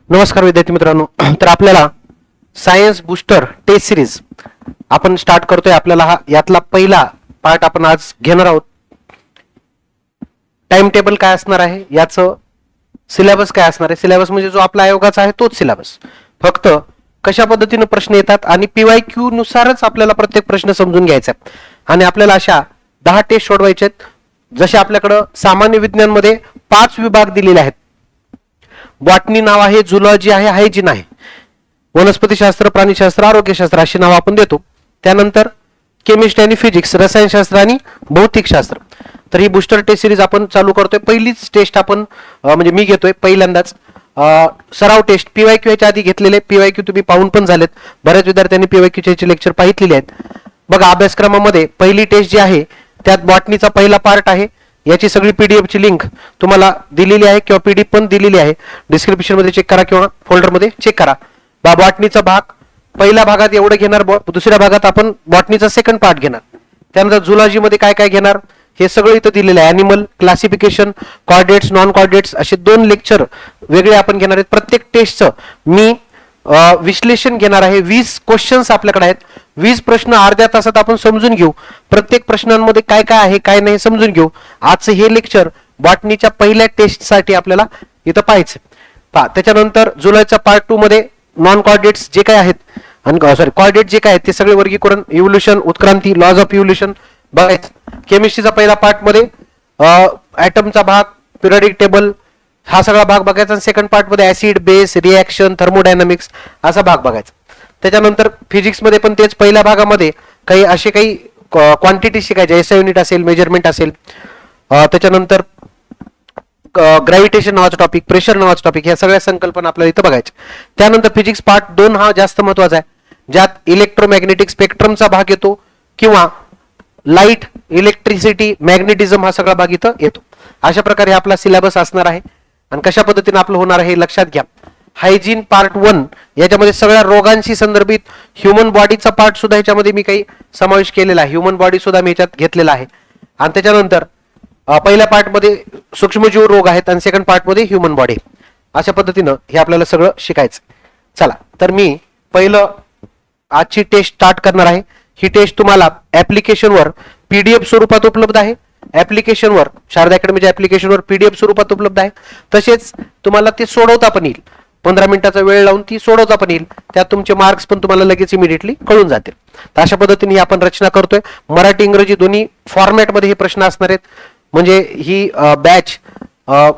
नमस्कार विद्यार्थी मित्रांनो. तर आपल्याला सायन्स बूस्टर टेस्ट सिरीज आपण स्टार्ट करतोय. आपल्याला यातला पहिला पार्ट आपण आज घेणार आहोत. टाइम टेबल काय असणार आहे, याचं सिलेबस काय असणार आहे. सिलेबस म्हणजे जो आपला आयोगाचा आहे तोच सिलेबस, फक्त कशा पद्धतीने प्रश्न येतात आणि PYQ नुसारच आपल्याला प्रत्येक प्रश्न समजून घ्यायचा आहे. आणि आपल्याला अशा 10 टेस्ट सोडवायचे आहेत. जसे आपल्याकडे सामान्य विज्ञान मध्ये 5 विभाग दिलेले आहेत. बॉटनी नाव आहे, झुलॉजी आहे, हायजीन आहे, वनस्पतीशास्त्र, प्राणीशास्त्र, आरोग्यशास्त्र अशी नाव आपण देतो. त्यानंतर केमिस्ट्री आणि फिजिक्स, रसायनशास्त्र आणि भौतिकशास्त्र. तर ही बूस्टर टेस्ट सिरीज आपण चालू करतोय. पहिलीच टेस्ट आपण म्हणजे मी घेतोय पहिल्यांदाच सराव टेस्ट. PYQ याच्या आधी घेतलेले PYQ तुम्ही पाहून पण झालेत. बऱ्याच विद्यार्थ्यांनी PYQ चे लेक्चर पाहिलेले आहेत. बघा, अभ्यासक्रमामध्ये पहिली टेस्ट जी आहे त्यात बॉटनीचा पहिला पार्ट आहे. याची सगळी PDF ची लिंक तुम्हाला दिलेली आहे किंवा PDF पण दिलेली आहे. डिस्क्रिप्शन मध्ये चेक करा किंवा फोल्डर मध्ये चेक करा. बॉटनीचा भाग पहिल्या भागात एवढं घेणार, दुसऱ्या भागात आपण बॉटनीचा सेकंड पार्ट घेणार. त्यानंतर झुलॉजी मध्ये काय काय घेणार हे सगळं इथं दिलेलं आहे. Animal classification, chordates, non chordates असे 2 लेक्चर वेगळे आपण घेणार आहेत. प्रत्येक टेस्टचं मी विश्लेषण घेणार आहे. 20 क्वेश्चन्स आपल्याकडे आहेत. 20 प्रश्न अर्ध्या तासात आपण समजून घेऊ. प्रत्येक प्रश्नांमध्ये काय काय आहे काय नाही समजून घेऊ. आजचं हे लेक्चर बॉटनीच्या पहिल्या टेस्ट साठी आपल्याला इथं पाहायचं. त्याच्यानंतर जुलैच्या पार्ट 2 मध्ये नॉन कॉर्डेट्स जे काय आहेत आणि सॉरी कॉर्डेट जे काय आहेत ते सगळे वर्गीकरण, इव्होल्यूशन, उत्क्रांती, लॉज ऑफ इव्होल्यूशन बघायचं. केमिस्ट्रीचा पहिला पार्ट मध्ये ॲटमचा भाग, पिरियडिक टेबल हा सगळा भाग बघायचा. आणि सेकंड पार्ट मध्ये ऍसिड, बेस, रिएक्शन, थर्मोडायनामिक्स असा भाग बघायचा. त्याच्यानंतर फिजिक्स मध्ये पण तेच पहिल्या भागामध्ये काही असे काही क्वांटिटी शिकायचे. SI युनिट असेल, मेजरमेंट असेल. त्याच्यानंतर ग्रॅव्हिटेशन नावाचा टॉपिक, प्रेशर नावाचा टॉपिक, ह्या सगळ्या संकल्पना आपल्याला इथं बघायच्या. त्यानंतर फिजिक्स पार्ट 2 हा जास्त महत्वाचा आहे, ज्यात इलेक्ट्रोमॅग्नेटिक स्पेक्ट्रमचा भाग येतो किंवा लाईट, इलेक्ट्रिसिटी, मॅग्नेटिझम हा सगळा भाग इथं येतो. अशा प्रकारे आपला सिलेबस असणार आहे. आणि कशा पद्धतीने आपलं होणार आहे हे लक्षात घ्या. हायजीन पार्ट 1 याच्यामध्ये सगळ्या रोगांशी संदर्भित ह्युमन बॉडीचा पार्ट सुद्धा याच्यामध्ये मी काही समावेश केलेला आहे. ह्युमन बॉडी सुद्धा मी याच्यात घेतलेला आहे. आणि त्याच्यानंतर पहिल्या पार्ट मध्ये सूक्ष्मजीव रोग आहेत आणि सेकंड पार्ट मध्ये ह्युमन बॉडी. अशा पद्धतीनं हे आपल्याला सगळं शिकायचं. चला, तर मी पहिलं आजची टेस्ट स्टार्ट करणार आहे. ही टेस्ट तुम्हाला ऍप्लिकेशनवर PDF स्वरूपात उपलब्ध आहे. ऍप्लिकेशनवर, शारदा अकॅडमीच्या ऍप्लिकेशनवर PDF स्वरूपात उपलब्ध आहे. तसेच तुम्हाला ते सोडवता पण येईल. 15 मिनिटाचा वेळ लावून ती सोडवता पण येईल. त्यात तुमचे मार्क्स पण तुम्हाला लगेच इमिडिएटली कळून जातील. तर अशा पद्धतीने ही आपण रचना करतोय. मराठी इंग्रजी दोन्ही फॉर्मॅटमध्ये हे प्रश्न असणार आहेत. म्हणजे ही बॅच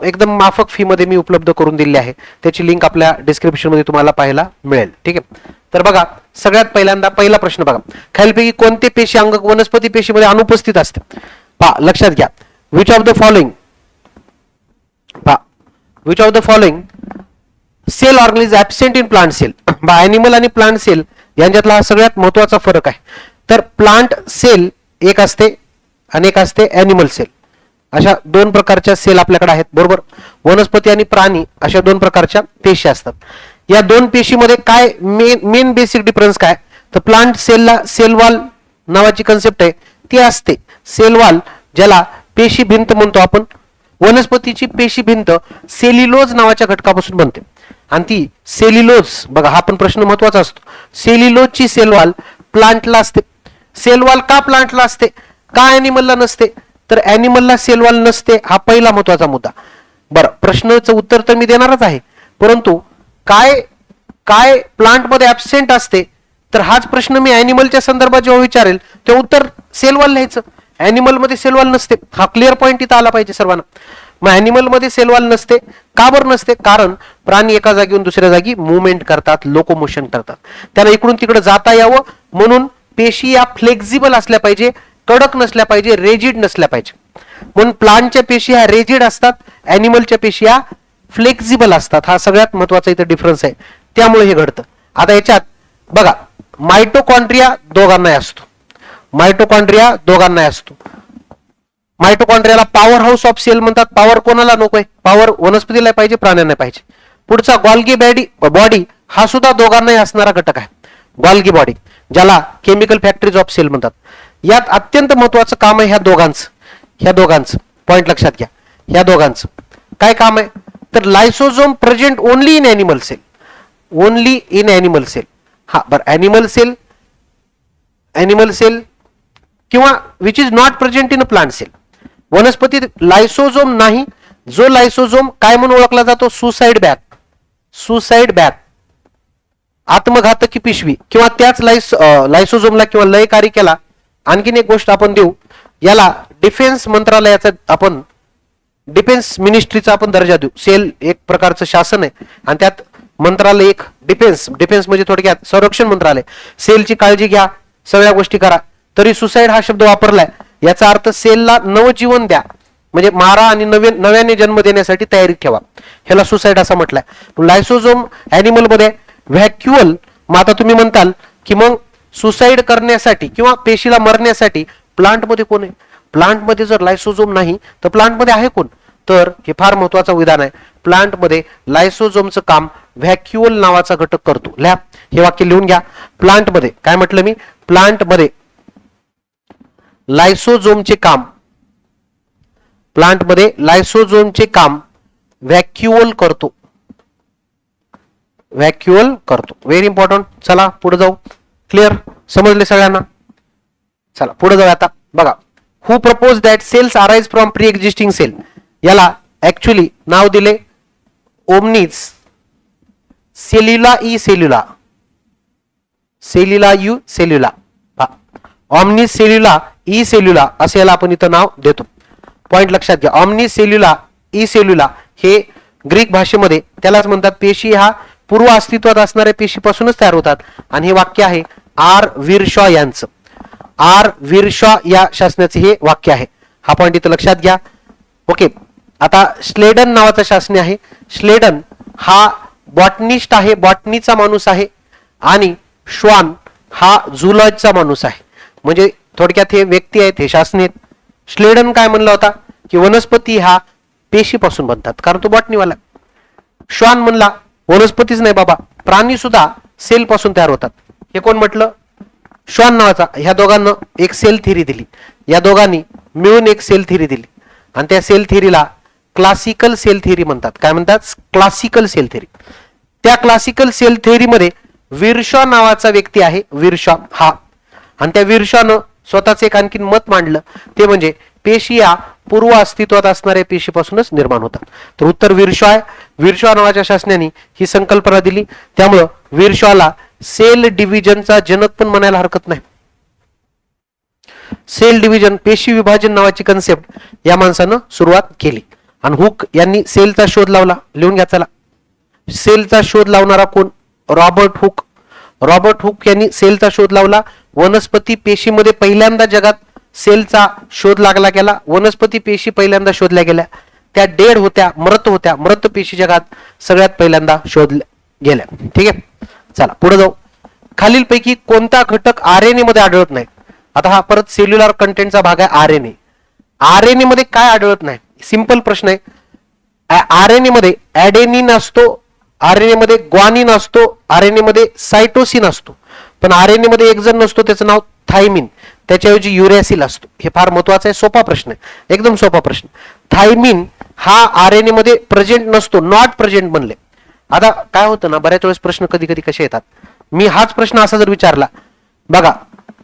एकदम माफक फी मध्ये मी उपलब्ध करून दिली आहे. त्याची लिंक आपल्या डिस्क्रिप्शन मध्ये तुम्हाला पाहायला मिळेल. ठीक आहे. तर बघा, सगळ्यात पहिल्यांदा पहिला प्रश्न बघा. खालीलपैकी कोणते पेशी अंग वनस्पती पेशीमध्ये अनुपस्थित असते? लक्षात घ्या. Which of the following cell organ is absent in plant cell. Animal आणि प्लांट सेल यांच्यातला हा सगळ्यात महत्वाचा फरक आहे. तर प्लांट सेल एक असते आणि एक असते ॲनिमल सेल. अशा 2 प्रकारच्या सेल आपल्याकडे आहेत, बरोबर. वनस्पती आणि प्राणी अशा 2 प्रकारच्या पेशी असतात. या 2 पेशीमध्ये काय मेन बेसिक डिफरन्स काय? तर प्लांट सेलला सेल वॉल नावाची कन्सेप्ट आहे ती असते. सेल वॉल ज्याला पेशी भिंत म्हणतो आपण. वनस्पतीची पेशी भिंत सेल्युलोज नावाच्या घटकापासून बनते. आणि ती सेल्युलोज, बघा हा पण प्रश्न महत्वाचा असतो, सेल्युलोजची सेल वॉल प्लांटला असते. सेल वॉल का प्लांटला असते, का ॲनिमलला नसते? तर ॲनिमलला सेल वॉल नसते, हा पहिला महत्वाचा मुद्दा. बरं, प्रश्नाचं उत्तर तर मी देणारच आहे, परंतु काय काय प्लांट मध्ये ऍबसेंट असते, तर हाच प्रश्न मी ॲनिमलच्या संदर्भात जेव्हा विचारेल तेव्हा उत्तर सेल वॉल लिहायचं. ॲनिमल मध्ये सेल वॉल नसते, हा क्लिअर पॉईंट इथं आला पाहिजे सर्वांना. मग ॲनिमल मध्ये सेल वॉल नसते, का बरं नसते? कारण प्राणी एका जागेवरून दुसऱ्या जागी मुवमेंट करतात, लोकोमोशन करतात. त्यांना इकडून तिकडे जाता यावं म्हणून पेशी या फ्लेक्झिबल असल्या पाहिजे, कडक नसल्या पाहिजे, रेजिड नसल्या पाहिजे. म्हणून प्लांटच्या पेशी ह्या रेजिड असतात, ॲनिमलच्या पेशी ह्या फ्लेक्झिबल असतात. हा सगळ्यात महत्वाचा इथं डिफरन्स आहे, त्यामुळे हे घडतं. आता याच्यात बघा, मायटोकॉन्ड्रिया दोघांनाही असतो. मायटोकॉन्ड्रियाला पॉवर हाऊस ऑफ सेल म्हणतात. पॉवर कोणाला नकोय? पॉवर वनस्पतीला पाहिजे, प्राण्यांना पाहिजे. पुढचा गॉल्गी बॉडी हा सुद्धा दोघांनाही असणारा घटक आहे. गॉल्गी बॉडी ज्याला केमिकल फॅक्टरीज ऑफ सेल म्हणतात. यात अत्यंत महत्वाचं काम आहे ह्या दोघांचं पॉइंट लक्षात घ्या. ह्या दोघांचं काय काम आहे? तर lysosome present only in animal cell, only in animal cell. हा बरं, ॲनिमल सेल किंवा which is not present in a plant cell. वनस्पतीत लायसोझोम नाही. जो लायसोझोम काय म्हणून ओळखला जातो? सुसाइड बॅग, सुसाइड बॅग, आत्मघातकी पिशवी. किंवा त्याच लायसोझोमला किंवा लयकारिकेला आणखीन एक गोष्ट आपण देऊ, याला डिफेन्स मंत्रालयाचा आपण डिफेन्स मिनिस्ट्रीचा आपण दर्जा देऊ. सेल एक प्रकारचं शासन आहे आणि त्यात मंत्रालय एक डिफेन्स, डिफेन्स म्हणजे थोडक्यात संरक्षण मंत्रालय. सेलची काळजी घ्या, सगळ्या गोष्टी करा. तरी सुसाईड हा शब्द वापरलाय, याचा अर्थ सेलला नवजीवन द्या, म्हणजे मारा आणि नव्याने जन्म देण्यासाठी तयारी ठेवा, ह्याला सुसाईड असं म्हटलंय. लायसोझोम ॲनिमल मध्ये व्हॅक्युअल. मग आता तुम्ही म्हणताल की मग सुसाईड करण्यासाठी किंवा पेशीला मरण्यासाठी प्लांट मध्ये कोण आहे? प्लांट मध्ये जर लायसोझोम नाही तर प्लांट मध्ये आहे कोण? तर हे फार महत्वाचं विधान आहे. प्लांट मध्ये लायसोझोमचं काम व्हॅक्युअल नावाचा घटक करतो. लिहा, हे वाक्य लिहून घ्या. प्लांट मध्ये काय म्हटलं मी? प्लांट मध्ये लायसोझोमचे काम, प्लांट मध्ये लायसोझोमचे काम व्हॅक्युअल करतो, व्हॅक्युअल करतो. Very important. चला पुढे जाऊ. क्लिअर? समजले सगळ्यांना? चला पुढे जाऊ. आता बघा, who propose that cells arise from pre existing cell. याला ऍक्च्युअली नाव दिले ओमनीज सेल्युला ई सेल्युला, सेल्युला यू सेल्युला, ऑमनीज सेल्युला ई सेल्युला असे याला आपण इथं नाव देतो. पॉइंट लक्षात घ्या. ऑमनीज सेल्युला ई सेल्युला हे ग्रीक भाषेमध्ये त्यालाच म्हणतात. पेशी हा पूर्व अस्तित्वात असणाऱ्या पेशीपासूनच तयार होतात. आणि हे वाक्य आहे आर विरशॉ यांचं. आर विरशॉ या शासनाचे हे वाक्य आहे. हा पॉइंट इथं लक्षात घ्या. ओके. आता स्लेडन नावाचा शासनी आहे. स्लेडन हा बॉटनिस्ट आहे, बॉटनीचा माणूस आहे. आणि श्वान हा झुलॉजचा माणूस आहे. म्हणजे थोडक्यात हे व्यक्ती आहेत, हे शासनी आहेत. स्लेडन काय म्हणला होता की वनस्पती हा पेशीपासून बनतात, कारण तो बॉटनीवाला. श्वान म्हणला वनस्पतीच नाही बाबा, प्राणी सुद्धा सेल पासून तयार होतात. हे कोण म्हटलं? श्वान नावाचा. ह्या दोघांना एक सेल थिअरी दिली, या दोघांनी मिळून एक सेल थिअरी दिली. आणि त्या सेल थिअरीला क्लासिकल सेल थिअरी म्हणतात. काय म्हणतात? Classical cell theory. त्या क्लासिकल सेल थिअरीमध्ये विरशॉ नावाचा व्यक्ती आहे, विरशॉ हा. आणि त्या विरशॉनं स्वतःच एक आणखीन मत मांडलं, ते म्हणजे पेशी या पूर्व अस्तित्वात असणाऱ्या पेशीपासूनच निर्माण होतात. तर उत्तर विरशॉ आहे. विरशॉ नावाच्या शासनाने ही संकल्पना दिली. त्यामुळं विरशॉला सेल डिव्हिजनचा जनक पण म्हणायला हरकत नाही. सेल डिव्हिजन, पेशी विभाजन नावाची कन्सेप्ट या माणसानं सुरुवात केली. आणि हुक यांनी सेलचा शोध लावला. लिहून घ्या चला. सेलचा शोध लावणारा कोण? Robert Hooke. रॉबर्ट हुक यांनी सेलचा शोध लावला. वनस्पती पेशीमध्ये पहिल्यांदा जगात सेलचा शोध लागला गेला. वनस्पती पेशी पहिल्यांदा शोधल्या गेल्या. त्या डेड होत्या, मृत होत्या. मृत पेशी जगात सगळ्यात पहिल्यांदा शोधल्या गेल्या. ठीक आहे. चला पुढे जाऊ. खालीलपैकी कोणता घटक आरएनए मध्ये आढळत नाही? आता हा परत सेल्युलर कंटेंटचा भाग आहे आरएनए. आरएनए मध्ये काय आढळत नाही? सिंपल प्रश्न आहे. आरएनए मध्ये ऍडेनिन असतो, आरएनए मध्ये ग्वानिन असतो, आरएनए मध्ये सायटोसिन असतो. पण आरएनए मध्ये एक जण नसतो, त्याचं नाव थायमिन. त्याच्याऐवजी युरॅसिल असतो. हे फार महत्वाचा आहे. सोपा प्रश्न आहे, एकदम सोपा प्रश्न. थायमिन हा आरएनए मध्ये प्रेझेंट नसतो, नॉट प्रेझेंट बनले. आता काय होतं ना, बऱ्याच वेळेस प्रश्न कधी कधी कसे येतात. मी हाच प्रश्न असा जर विचारला, बघा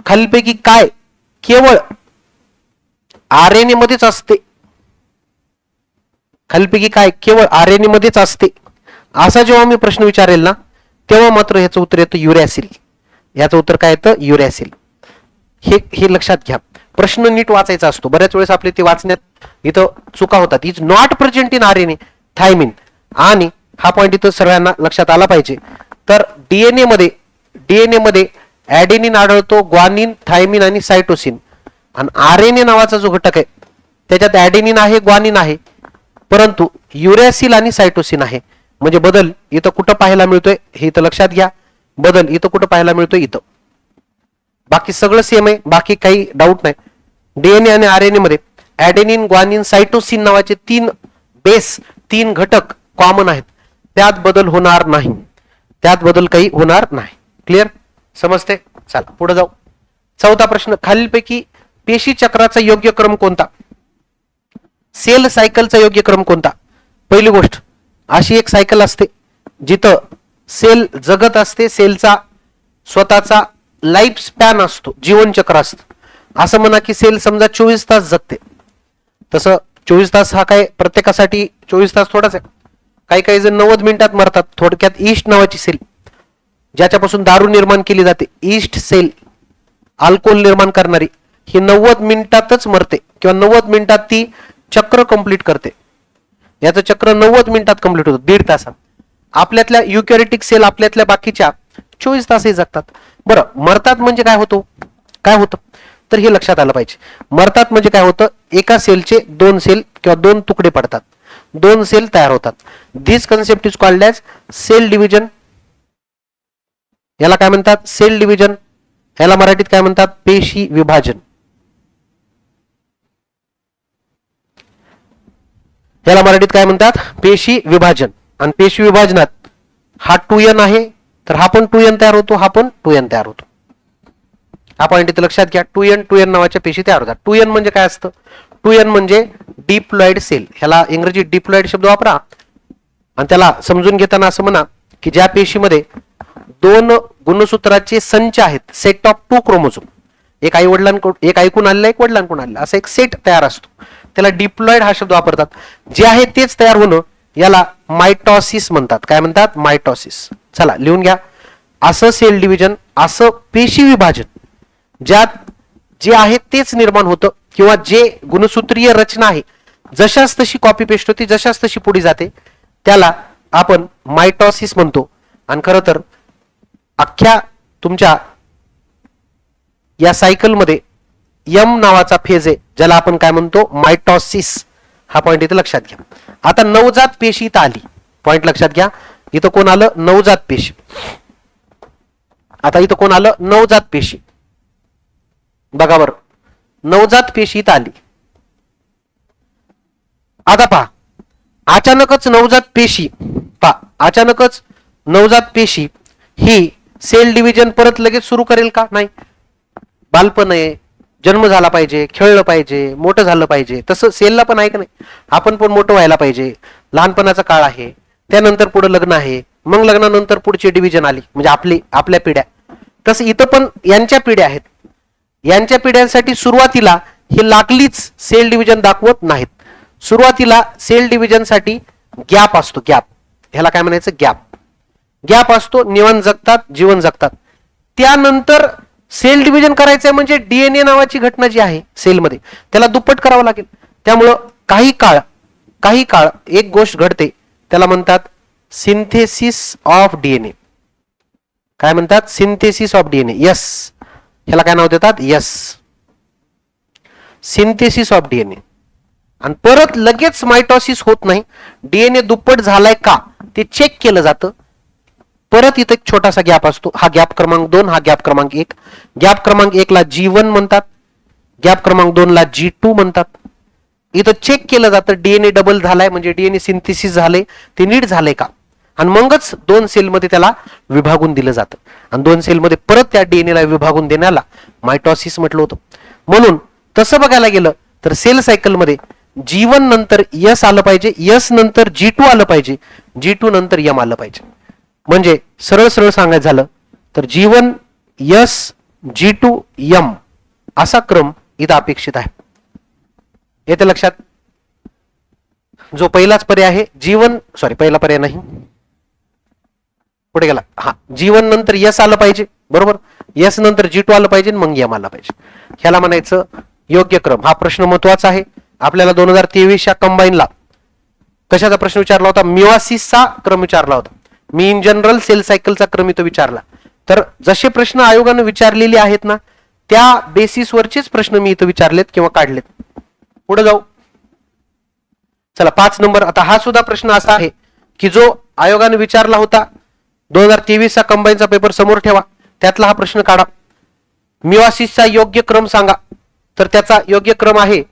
खालीलपैकी काय केवळ आरएनए मध्येच असते? खालीलपैकी काय केवळ आरएनए मध्येच असते? असा जेव्हा मी प्रश्न विचारेल ना, तेव्हा मात्र ह्याचं उत्तर येतं युरॅसिल. याचं उत्तर काय येतं? युरॅसिल. हे लक्षात घ्या. प्रश्न नीट वाचायचा असतो. बऱ्याच वेळेस आपले ते वाचण्यात इथं चुका होतात. Is not present in RNA thymine. आणि हा पॉइंट इथं सगळ्यांना लक्षात आला पाहिजे. तर डीएनए मध्ये ऍडेनिन आढळतो, ग्वानिन, थायमिन आणि सायटोसिन. आणि आरएनए नावाचा जो घटक आहे त्याच्यात ऍडेनिन आहे, ग्वानिन आहे, परंतु युरॅसिल आणि सायटोसिन आहे. म्हणजे बदल इथं कुठं पाहायला मिळतोय हे इथं लक्षात घ्या. बदल इथं कुठं पाहायला मिळतोय? इथं. बाकी सगळं सेम आहे, बाकी काही डाऊट नाही. डीएनए आणि आरएनए मध्ये ऍडेनिन, ग्वानिन, सायटोसिन नावाचे तीन घटक कॉमन आहेत. त्यात बदल होणार नाही, त्यात बदल काही होणार नाही. क्लिअर? समजते? चला पुढे जाऊ. चौथा प्रश्न. खालीलपैकी पेशी चक्राचा योग्य क्रम कोणता? सेल सायकलचा योग्य क्रम कोणता? पहिली गोष्ट, अशी एक सायकल असते जिथं सेल जगत असते, सेलचा स्वतःचा लाईफ स्पॅन असतो, जीवनचक्र असतं. असं म्हणा की सेल समजा 24 तास जगते. तसं 24 तास हा काय प्रत्येकासाठी 24 तास थोडाच आहे. काही काही जण 90 मिनिटात मरतात. थोडक्यात ईस्ट नावाची सेल ज्याच्यापासून दारू निर्माण केली जाते, ईस्ट सेल अल्कोहोल निर्माण करणारी, ही 90 मिनिटातच मरते किंवा 90 मिनिटात ती चक्र कंप्लीट करते. याचं चक्र 90 मिनिटात कंप्लीट होतं, 1.5 तासात. आपल्यातल्या युकॅरियोटिक सेल आपल्यातल्या बाकीच्या 24 तासही जगतात. बरं, मरतात म्हणजे काय होतं तर हे लक्षात आलं पाहिजे. मरतात म्हणजे काय होतं, एका सेलचे 2 सेल किंवा 2 तुकडे पडतात, 2 सेल तयार होतात. This concept is called as cell division. याला काय म्हणतात, सेल डिव्हिजन. याला मराठीत काय म्हणतात, पेशी विभाजन. याला मराठीत काय म्हणतात, पेशी विभाजन. आणि पेशी विभाजनात हा 2n आहे तर हा पण 2n तयार होतो, हा पण 2n तयार होतो. आपण इथे लक्षात घ्या, 2n नावाच्या पेशी तयार होतात. 2n म्हणजे काय असतं, 2n म्हणजे डिप्लॉइड सेल. ह्याला इंग्रजी डिप्लॉइड शब्द वापरा आणि त्याला समजून घेताना असं म्हणा की ज्या पेशीमध्ये 2 गुणसूत्राचे संच आहेत, सेट ऑफ 2 क्रोमोझोम, एक आई वडिलांकडून, एक आईकडून आलेला, एक वडिलांकडून आलेला, असा एक सेट तयार असतो. त्याला डिप्लॉइड हा शब्द वापरतात. जे आहे तेच तयार होणं याला मायटॉसिस म्हणतात. काय म्हणतात, मायटॉसिस. चला लिहून घ्या. असं सेल डिव्हिजन, असं पेशी विभाजन ज्यात जे आहे तेच निर्माण होतं किंवा जे गुणसूत्रीय रचना आहे जशाच तशी कॉपी पेस्ट होती, जशाच तशी पुढे जाते, त्याला आपण मायटॉसिस म्हणतो. आणि खरं तर अख्ख्या तुमच्या या सायकलमध्ये यम नावाचा फेज आहे ज्याला आपण काय म्हणतो, मायटॉसिस. हा पॉइंट इथे लक्षात घ्या. आता नवजात पेशी इथं आली, पॉइंट लक्षात घ्या. इथं कोण आलं, नवजात पेशी. आता इथं कोण आलं, नवजात पेशी. बघा बरं, नवजात पेशी इथं आली. आता पहा, अचानकच नवजात पेशी, अचानकच नवजात पेशी ही सेल डिव्हिजन परत लगेच सुरू करेल का, नाही. बालपण आहे, जन्म झाला पाहिजे, खेळलं पाहिजे, मोठं झालं पाहिजे. तसं सेलला पण आहे का नाही, आपण पण मोठं व्हायला पाहिजे. लहानपणाचा काळ आहे, त्यानंतर पुढे लग्न आहे, मग लग्नानंतर पुढची डिव्हिजन आली म्हणजे आपल्या पिढ्या. तसं इथं पण यांच्या पिढ्या आहेत. यांच्या पिढ्यांसाठी सुरुवातीला हे लागलीच सेल डिव्हिजन दाखवत नाहीत. सुरुवातीला सेल डिव्हिजन साठी गॅप असतो, गॅप. ह्याला काय म्हणायचं, गॅप असतो. निवांत जगतात, जीवन जगतात. त्यानंतर सेल डिव्हिजन करायचंय म्हणजे डीएनए नावाची घटना जी आहे सेलमध्ये त्याला दुप्पट करावं लागेल. त्यामुळं काही काळ एक गोष्ट घडते, त्याला म्हणतात सिंथेसिस ऑफ डीएनए. काय म्हणतात, सिंथेसिस ऑफ डीएनए. यस, ह्याला काय नाव देतात, यस, सिंथेसिस ऑफ डीएनए. आणि परत लगेच मायटॉसिस होत नाही. डीएनए दुप्पट झालाय का ते चेक केलं जातं. परत इथं एक छोटासा गॅप असतो, हा गॅप क्रमांक 2, हा गॅप क्रमांक 1. गॅप क्रमांक 1 ला G1 म्हणतात, गॅप क्रमांक 2 ला G2 म्हणतात. इथं चेक केलं जातं डीएनए डबल झालाय म्हणजे डीएनए सिंथेसिस झाले, ते नीट झाले का. आणि मगच 2 सेलमध्ये त्याला विभागून दिलं जातं. आणि 2 सेलमध्ये परत त्या डीएनएला विभागून देण्याला मायटॉसिस म्हटलं होतं. म्हणून तसं बघायला गेलं तर सेल सायकलमध्ये G1 नंतर S आलं पाहिजे, S नंतर G2 आलं पाहिजे, G2 नंतर M आलं पाहिजे. म्हणजे सरळ सांगायचं झालं तर G1 S G2 M असा क्रम इथं अपेक्षित आहे. येते लक्षात. जो पहिलाच पर्याय आहे पहिला पर्याय नाही, पुढे गेला. हा, G1 नंतर S आलं पाहिजे, बरोबर. S नंतर G2 आलं पाहिजे, मग M आलं पाहिजे. ह्याला म्हणायचं योग्य क्रम. हा प्रश्न महत्वाचा आहे. आपल्याला 2023च्या कंबाईनला कशाचा प्रश्न विचारला होता, मिओसिसचा क्रम विचारला होता. मी इन जनरल सेल सायकलचा क्रम इथं विचारला. तर जसे प्रश्न आयोगाने विचारलेले आहेत ना त्या बेसिसवरचेच प्रश्न मी इथं विचारलेत किंवा काढलेत. पुढे जाऊ. चला 5 नंबर. आता हा सुद्धा प्रश्न असा आहे की जो आयोगाने विचारला होता 2023चा कंबाईनचा पेपर समोर ठेवा, त्यातला हा प्रश्न काढा. मिओसिसचा योग्य क्रम सांगा. तर त्याचा योग्य क्रम आहे,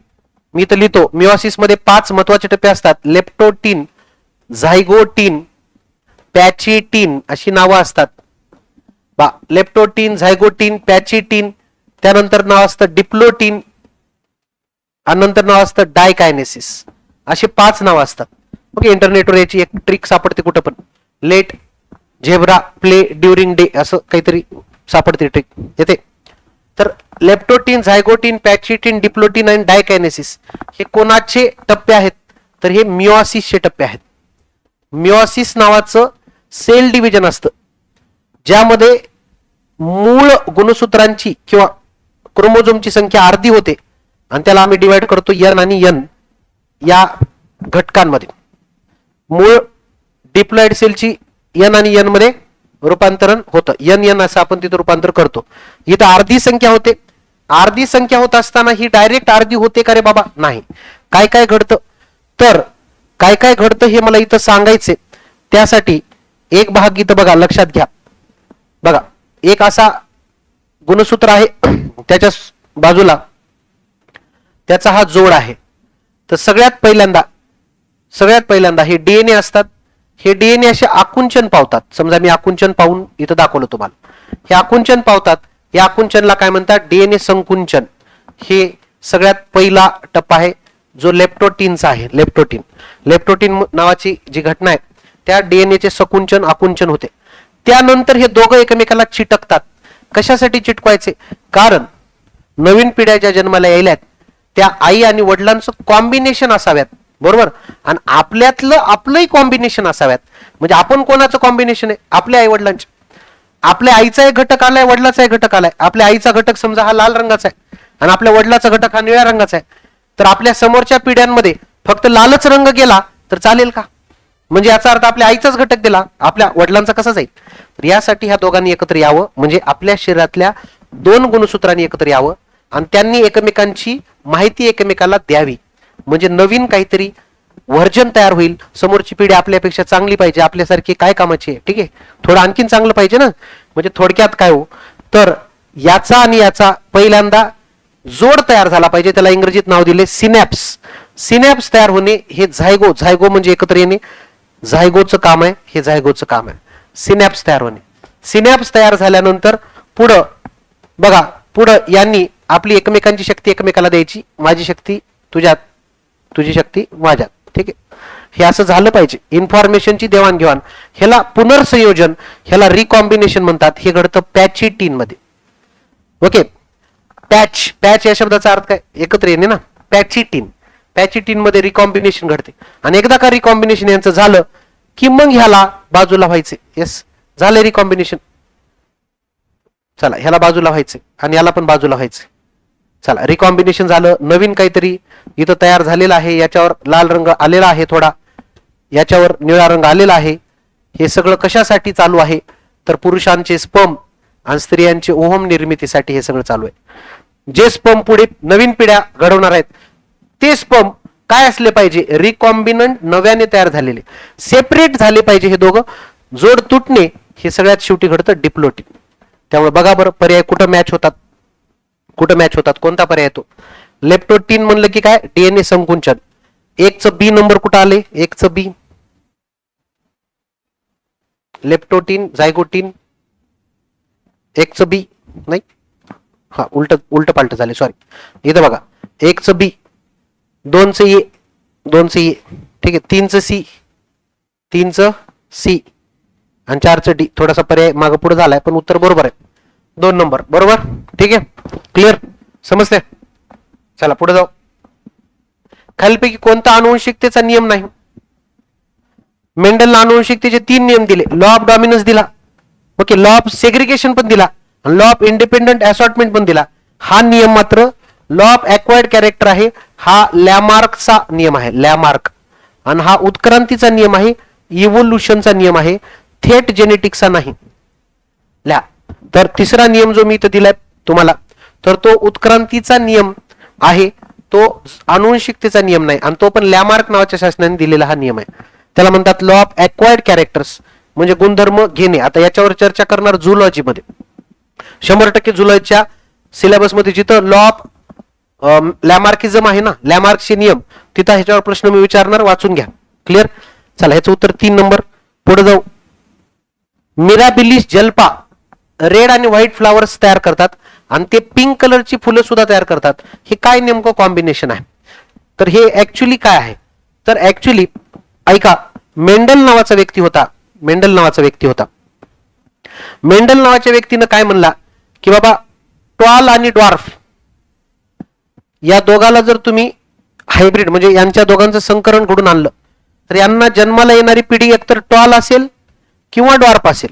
मी इथं लिहितो. मिओसिस मध्ये 5 महत्वाचे टप्पे असतात. लेप्टोटीन, झायगोटीन, पॅचिटीन अशी नावं असतात. लेप्टोटीन, झायगोटीन, पॅचिटीन, त्यानंतर नाव असतं डिप्लोटीन आणि नंतर नाव असतं डायकायनेसिस. असे 5 नाव असतात. ओके, इंटरनेटवर याची एक ट्रिक सापडते कुठं पण, let zebra play during day असं काहीतरी सापडते ट्रिक येते. तर लेप्टोटीन, झायगोटीन, पॅचिटीन, डिप्लोटीन आणि डायकायनेसिस हे कोणाचे टप्पे आहेत, तर हे मिओसिसचे टप्पे आहेत. मिओसिस नावाचं सेल डिव्हिजन असतं ज्यामध्ये मूळ गुणसूत्रांची किंवा क्रोमोझोमची संख्या अर्धी होते आणि त्याला आम्ही डिवाइड करतो एन आणि एन या घटकांमध्ये. मूळ डिप्लॉइड सेलची एन आणि एन मध्ये रूपांतरण होतं, एन एन असं आपण तिथं रूपांतर करतो. इथं अर्धी संख्या होते. अर्धी संख्या होत असताना ही डायरेक्ट अर्धी होते का रे बाबा? नाही. काय काय घडतं, तर काय काय घडतं हे मला इथं सांगायचे. त्यासाठी एक भाग इथं बघा, लक्षात घ्या. बघा, एक असा गुणसूत्र आहे, त्याच्या बाजूला त्याचा हा जोड आहे. तर सगळ्यात पहिल्यांदा हे डीएनए असतात. हे डीएनए असे आकुंचन पावतात. समजा मी आकुंचन पाहून इथं दाखवलं तुम्हाला. हे आकुंचन पावतात. या आकुंचनला काय म्हणतात? डीएनए संकुंचन. हे सगळ्यात पहिला टप्पा आहे जो लेप्टोटीनचा आहे. लेप्टोटीन नावाची जी घटना आहे त्या डीएनएचे संकुंचन आकुंचन होते. त्यानंतर हे दोघं एकमेकाला चिटकतात. कशासाठी चिटकवायचे? कारण नवीन पिढ्या ज्या जन्माला यायल्यात त्या आई आणि वडिलांचं कॉम्बिनेशन असाव्यात, बरोबर, आणि आपल्यातलं आपलंही कॉम्बिनेशन असाव्यात. म्हणजे आपण कोणाचं कॉम्बिनेशन आहे? आपल्या आई वडिलांचे. आपल्या आईचा एक घटक आलाय, वडिलाचा एक घटक आलाय. आपल्या आईचा घटक समजा हा लाल रंगाचा आहे आणि आपल्या वडिलाचा घटक हा निळ्या रंगाचा आहे. तर आपल्या समोरच्या पिढ्यांमध्ये फक्त लालच रंग गेला तर चालेल का? म्हणजे याचा अर्थ आपल्या आईचाच घटक दिला, आपल्या वडिलांचा कसा जाईल? तर यासाठी ह्या दोघांनी एकत्र यावं, म्हणजे आपल्या शरीरातल्या दोन गुणसूत्रांनी एकत्र यावं आणि त्यांनी एकमेकांची माहिती एकमेकाला द्यावी. म्हणजे नवीन काहीतरी व्हर्जन तयार होईल. समोरची पिढी आपल्यापेक्षा चांगली पाहिजे, आपल्यासारखी काय कामाची आहे, ठीक आहे, थोडं आणखीन चांगलं पाहिजे ना. म्हणजे थोडक्यात काय हो, तर याचा आणि याचा पहिल्यांदा जोड तयार झाला पाहिजे. त्याला इंग्रजीत नाव दिले सिनॅप्स. सिनॅप्स तयार होणे हे झायगो म्हणजे एकत्र येणे, झायगोचं काम आहे, हे झायगोचं काम आहे. सिनॅप्स तयार होणे. सिनॅप्स तयार झाल्यानंतर पुढं बघा, पुढं यांनी आपली एकमेकांची शक्ती एकमेकाला द्यायची. माझी शक्ती तुझ्यात, तुझी शक्ती माझ्यात, ठीक आहे. हे असं झालं पाहिजे. इन्फॉर्मेशनची देवाणघेवाण, ह्याला पुनर्संयोजन, ह्याला रिकॉम्बिनेशन म्हणतात. हे घडतं पॅचिटीन मध्ये. ओके, पॅच या शब्दाचा अर्थ काय? एकत्र येणे ना. पॅचिटीन मध्ये रिकॉम्बिनेशन घडते आणि एकदा का रिकॉम्बिनेशन यांचं झालं की मग ह्याला बाजूला व्हायचे. येस, झालं रिकॉम्बिनेशन. चला, ह्याला बाजूला व्हायचे आणि याला पण बाजूला व्हायचे. चला, रिकॉम्बिनेशन झालं. नवीन काहीतरी इथं तयार झालेलं आहे. याच्यावर लाल रंग आलेला आहे, थोडा याच्यावर निळा रंग आलेला आहे. हे सगळं कशासाठी चालू आहे? तर पुरुषांचे स्पर्म आणि स्त्रियांचे ओव्हम निर्मितीसाठी हे सगळं चालू आहे. जे स्पर्म पुढे नवीन पिढ्या घडवणार आहेत ते स्पर्म काय असले पाहिजे? रिकॉम्बिनंट, नव्याने तयार झालेले, सेपरेट झाले पाहिजे. हे दोघं जोड तुटणे हे सगळ्यात शेवटी घडतं डिप्लोटीन. त्यामुळे बघा बरं, पर्याय कुठं मॅच होतात, कोणता पर्याय येतो? लेप्टोटीन म्हणलं की काय? डीएनए संकुंचन. एकचं बी नंबर कुठं आले? एकचं बी, लेप्टोटीन, झायगोटीन, एकचं बी नाही, हा उलट पालट झाले, सॉरी. इथं बघा, एकचं बी, दोनचं ए, ठीक आहे, तीनचं सी आणि चारचं डी. थोडासा पर्याय मागं पुढे झालाय पण उत्तर बरोबर आहे. 2 नंबर बरोबर, ठीक आहे. क्लिअर, समजते? चला पुढे जाऊ. खालीलपैकी कोणता आनुवंशिकतेचा नियम नाही? मेंडलने आनुवंशिकतेचे 3 नियम दिले. लॉ ऑफ डॉमिनन्स दिला, ओके, लॉ ऑफ सेग्रिगेशन पण दिला आणि लॉ ऑफ इंडिपेंडंट असॉर्टमेंट पण दिला. हा नियम मात्र लॉ ऑफ ॲक्वायर्ड कॅरेक्टर आहे. हा लॅमार्कचा नियम आहे, लॅमार्क. आणि हा उत्क्रांतीचा नियम आहे, इव्होल्युशनचा नियम आहे, थेट जेनेटिक्सचा नाही. तर तिसरा नियम जो मी इथं दिलाय तुम्हाला, तर तो उत्क्रांतीचा नियम आहे, तो आनुवंशिकतेचा नियम नाही. आणि तो पण लॅमार्क नावाच्या शासनाने दिलेला हा नियम आहे. त्याला म्हणतात लॉ ऑफ ॲक्वायर्ड कॅरेक्टर्स, म्हणजे गुणधर्म घेणे. आता याच्यावर चर्चा करणार झुलॉजी मध्ये. 100% झुलॉजीच्या सिलेबस मध्ये जिथं लॉ ऑफ लॅमार्किझम आहे ना, लॅमार्कचे नियम, तिथं ह्याच्यावर प्रश्न मी विचारणार, वाचून घ्या. क्लिअर? चला, ह्याचं उत्तर 3 नंबर. पुढे जाऊ. मिराबिलिस जल्पा रेड आणि व्हाईट फ्लावर्स तयार करतात आणि ते पिंक कलरची फुलं सुद्धा तयार करतात. हे काय नेमकं कॉम्बिनेशन आहे? तर हे ऍक्च्युली काय आहे? तर ऍक्च्युली ऐका, मेंडल नावाचा व्यक्ती होता. मेंडल नावाच्या व्यक्तीनं काय म्हणला की बाबा टॉल आणि ड्वार्फ या दोघाला जर तुम्ही हायब्रिड म्हणजे यांच्या दोघांचं संकरण घडून आणलं तर यांना जन्माला येणारी पिढी एकतर टॉल असेल किंवा ड्वार्फ असेल.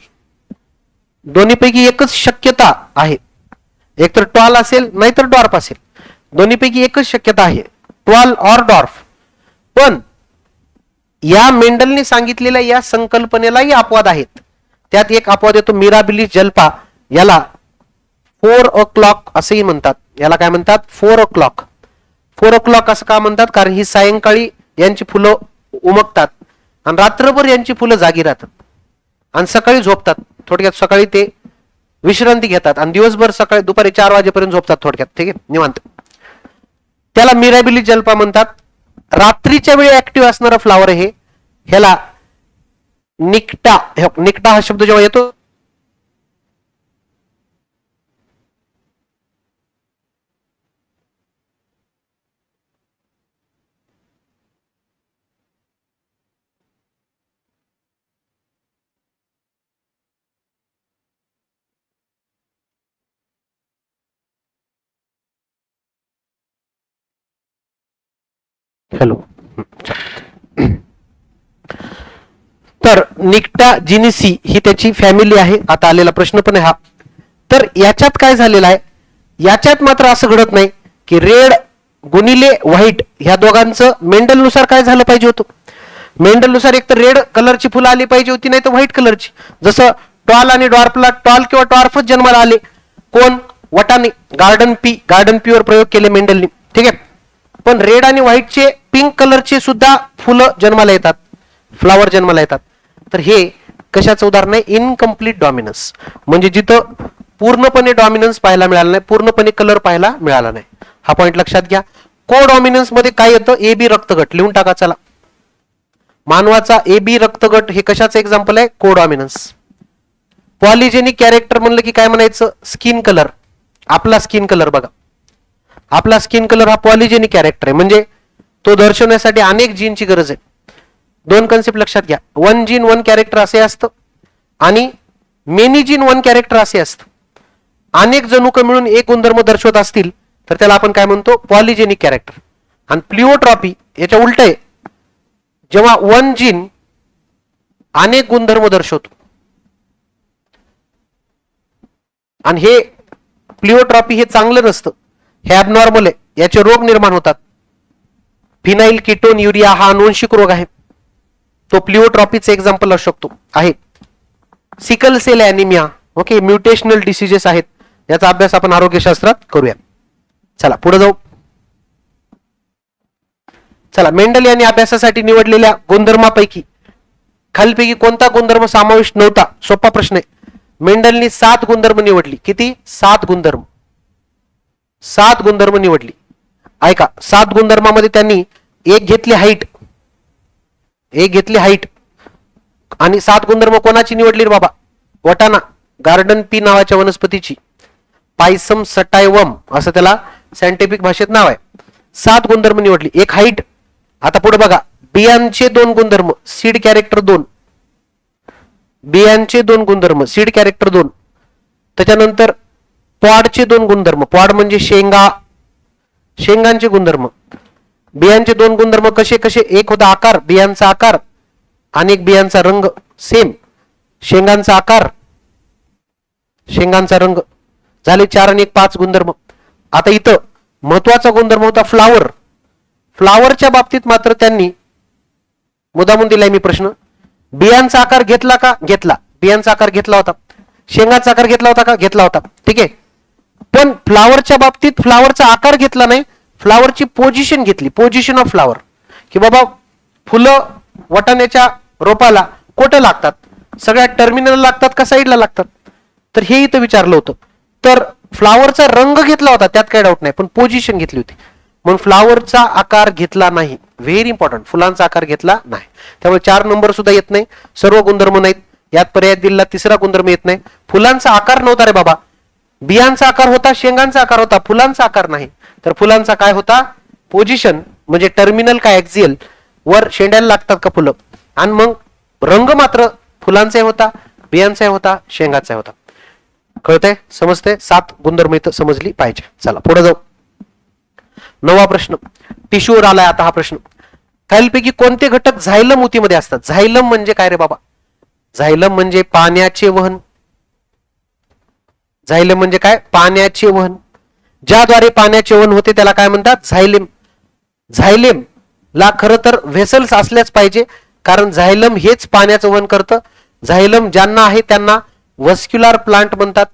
दोन्हीपैकी एकच शक्यता आहे. एकतर टॉल असेल नाहीतर ड्वार्फ असेल. दोन्हीपैकी एकच शक्यता आहे, टॉल ऑर ड्वार्फ. पण या मेंडलने सांगितलेल्या या संकल्पनेलाही अपवाद आहेत. त्यात एक अपवाद येतो मिराबिलिस जल्पा. याला 4 o'clock असेही म्हणतात. याला काय म्हणतात? 4 o'clock. 4 o'clock असं का म्हणतात? कारण ही सायंकाळी यांची फुलं उमगतात आणि रात्रभर यांची फुलं जागी राहतात आणि सकाळी झोपतात. थोडक्यात सकाळी ते विश्रांती घेतात आणि दिवसभर सकाळी दुपारी 4 वाजेपर्यंत झोपतात. थोडक्यात ठीक आहे, निवांत. त्याला मिराबिलिस जल्पा म्हणतात. रात्रीच्या वेळी ऍक्टिव्ह असणारा फ्लावर आहे. ह्याला निक्टा हा शब्द जेव्हा येतो हॅलो, तर निक्टा जिनिसी ही त्याची फॅमिली आहे. आता आलेला प्रश्न पण आहे हा. तर याच्यात काय झालेलं आहे, याच्यात मात्र असं घडत नाही की रेड गुणिले व्हाईट ह्या दोघांचं मेंडलनुसार काय झालं पाहिजे होतं. मेंडलनुसार एक तर रेड कलरची फुलं आली पाहिजे होती, नाही तर व्हाईट कलरची. जसं टॉल आणि डॉर्फला टॉल किंवा डॉर्फच जन्माला आले. कोण? वटाने. गार्डन पी वर प्रयोग केले मेंडलनी. ठीक आहे. पण रेड आणि व्हाईटचे पिंक कलरचे सुद्धा फुलं जन्माला येतात, फ्लावर जन्माला येतात. तर हे कशाचं उदाहरण आहे? Incomplete dominance. म्हणजे जिथं पूर्णपणे डॉमिनन्स पाहायला मिळाला नाही, पूर्णपणे कलर पाहायला मिळाला नाही. हा पॉइंट लक्षात घ्या. को डॉमिनन्स मध्ये काय येतं? ए बी रक्तगट लिहून टाका. चला, मानवाचा ए बी रक्तगट हे कशाचं एक्झाम्पल आहे? को डॉमिनन्स. पॉलिजेनिक कॅरेक्टर म्हणलं की काय म्हणायचं? Skin colour. आपला स्किन कलर बघा, आपला स्किन कलर हा पॉलिजेनिक कॅरेक्टर आहे. म्हणजे तो दर्शवण्यासाठी अनेक जीनची गरज आहे. दोन कन्सेप्ट लक्षात घ्या. 1 जीन 1 कॅरेक्टर असे असतं आणि मेनी जीन 1 कॅरेक्टर असे असतं. अनेक जनुक मिळून एक गुणधर्म दर्शवत असतील तर त्याला आपण काय म्हणतो? Polygenic character. आणि प्लिओट्रॉपी याच्या उलट आहे. जेव्हा 1 जीन अनेक गुणधर्म दर्शवतो आणि हे प्लिओट्रॉपी हे चांगलं नसतं, हे ॲबनॉर्मल आहे. याचे रोग निर्माण होतात. फिनाइल कीटोन युरिया हा अनुवंशिक रोग आहे. तो प्लिओट्रॉपीचे एक्झाम्पल असू शकतो आहे. Sickle cell anaemia, okay, mutational diseases आहेत. याचा अभ्यास आपण आरोग्यशास्त्रात करूया. चला पुढे जाऊ. चला, मेंडल यांनी अभ्यासासाठी निवडलेल्या गुणधर्मापैकी खालीलपैकी कोणता गुणधर्म समाविष्ट नव्हता? सोपा प्रश्न आहे. मेंडलनी 7 गुणधर्म निवडली. किती? 7 गुणधर्म. 7 गुणधर्म निवडली. ऐका, 7 गुणधर्मामध्ये त्यांनी एक घेतली हाईट, आणि 7 गुणधर्म कोणाची निवडली रे बाबा? वटाणा, गार्डन पी नावाच्या वनस्पतीची. पायसम सटायवम असं त्याला सायंटिफिक भाषेत नाव आहे. 7 गुणधर्म निवडली. एक हाईट. आता पुढे बघा, बियांचे 2 गुणधर्म, सीड कॅरेक्टर 2. बियांचे 2 गुणधर्म, सीड कॅरेक्टर 2. त्याच्यानंतर पॉडचे 2 गुणधर्म. पॉड म्हणजे शेंगांचे गुणधर्म. बियांचे 2 गुणधर्म कसे कसे? एक होता आकार, बियांचा आकार, आणि एक बियांचा रंग. सेम. शेंगांचा आकार, शेंगांचा रंग. झाले 4 आणि 1 5 गुणधर्म. आता इथं महत्वाचा गुणधर्म होता फ्लावर. फ्लावरच्या बाबतीत मात्र त्यांनी मुद्दामून दिलाय मी प्रश्न. बियांचा आकार घेतला का? घेतला. बियांचा आकार घेतला होता. शेंगाचा आकार घेतला होता का? घेतला होता. ठीक आहे. पण फ्लावरच्या बाबतीत फ्लावरचा आकार घेतला नाही, फ्लावरची पोझिशन घेतली. पोझिशन ऑफ फ्लावर, की बाबा फुलं वटाण्याच्या रोपाला कुठे लागतात? सगळ्या टर्मिनल लागतात का साईडला लागतात? तर हे इथं विचारलं होतं. तर फ्लावरचा रंग घेतला होता, त्यात काही डाऊट नाही, पण पोझिशन घेतली होती. म्हणून फ्लावरचा आकार घेतला नाही. Very important. फुलांचा आकार घेतला नाही. त्यामुळे 4 नंबर सुद्धा येत नाही. सर्व गुणधर्म नाहीत. यात पर्याय दिलेला 3रा गुणधर्म येत नाही. फुलांचा आकार नव्हता रे बाबा. बियांचा आकार होता, शेंगांचा आकार होता, फुलांचा आकार नाही. तर फुलांचा काय होता? पोझिशन. म्हणजे टर्मिनल काय ऍक्झियल वर शेंड्याला लागतात का फुलं, आणि मग रंग मात्र फुलांचा होता, बियांचा होता, शेंगाचा होता. कळतंय, समजते? 7 गुणधर्म इथं समजली पाहिजे. चला पुढे जाऊ. 9वा प्रश्न टिश्यूवर आलाय आता हा प्रश्न. खालीलपैकी कोणते घटक झायलम ऊतीमध्ये असतात? झायलम म्हणजे काय रे बाबा? झायलम म्हणजे पाण्याचे वहन. झायलम म्हणजे काय? पाण्याचे वहन. ज्याद्वारे पाण्याचे वहन होते त्याला काय म्हणतात? झायलेम. झायलेम ला खरं तर व्हेसल्स असल्याच पाहिजे, कारण झायलम हेच पाण्याचं वहन करतं. झायलम ज्यांना आहे त्यांना वस्क्युलर प्लांट म्हणतात.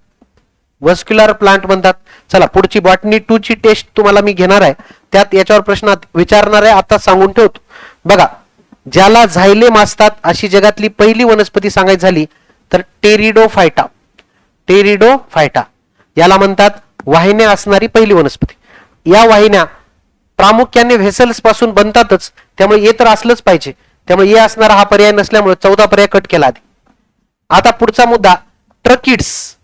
वस्क्युलर प्लांट म्हणतात. चला पुढची बॉटनी 2 ची टेस्ट तुम्हाला मी घेणार आहे, त्यात याच्यावर प्रश्न विचारणार आहे, आता सांगून ठेवतो. बघा, ज्याला झायलेम असतात अशी जगातली पहिली वनस्पती सांगायची झाली तर टेरिडोफायटा. टेरिडोफायटा याला म्हणतात वाहिन्या असणारी पहिली वनस्पती. या वाहिन्या प्रामुख्याने व्हेसल्स पासून बनतातच, त्यामुळे हे तर असलंच पाहिजे. त्यामुळे हे असणारा हा पर्याय नसल्यामुळे 14 पर्याय कट केला आधी. आता पुढचा मुद्दा ट्रकिड्स.